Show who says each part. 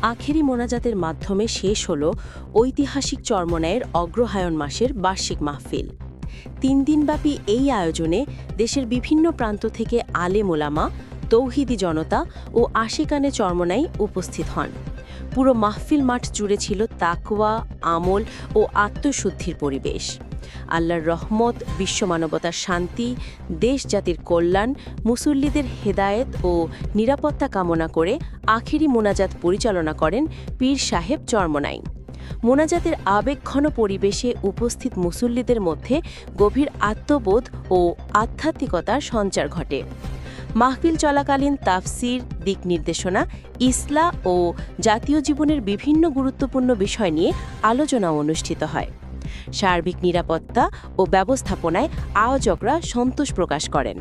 Speaker 1: আখেরি মোনাজাতের মাধ্যমে শেষ হল ঐতিহাসিক চরমোনাইয়ের অগ্রহায়ণ মাসের বার্ষিক মাহফিল। ৩ দিনব্যাপী এই আয়োজনে দেশের বিভিন্ন প্রান্ত থেকে আলেম ওলামা, তৌহিদি জনতা ও আশিকানে চরমোনাই উপস্থিত হন। পুরো মাহফিল মাঠ জুড়ে ছিল তাকওয়া, আমল ও আত্মশুদ্ধির পরিবেশ। আল্লাহর রহমত, বিশ্বমানবতার শান্তি, দেশ জাতির কল্যাণ, মুসল্লিদের হেদায়েত ও নিরাপত্তা কামনা করে আখেরি মোনাজাত পরিচালনা করেন পীর সাহেব চরমোনাই। মোনাজাতের আবেগঘন পরিবেশে উপস্থিত মুসল্লিদের মধ্যে গভীর আত্মবোধ ও আধ্যাত্মিকতার সঞ্চার ঘটে। মাহফিল চলাকালীন তাফসির, দিক নির্দেশনা, ইসলা ও জাতীয় জীবনের বিভিন্ন গুরুত্বপূর্ণ বিষয় নিয়ে আলোচনা অনুষ্ঠিত হয়। সার্বিক নিরাপত্তা ও ব্যবস্থাপনায় আয়োজকরা সন্তোষ প্রকাশ করেন।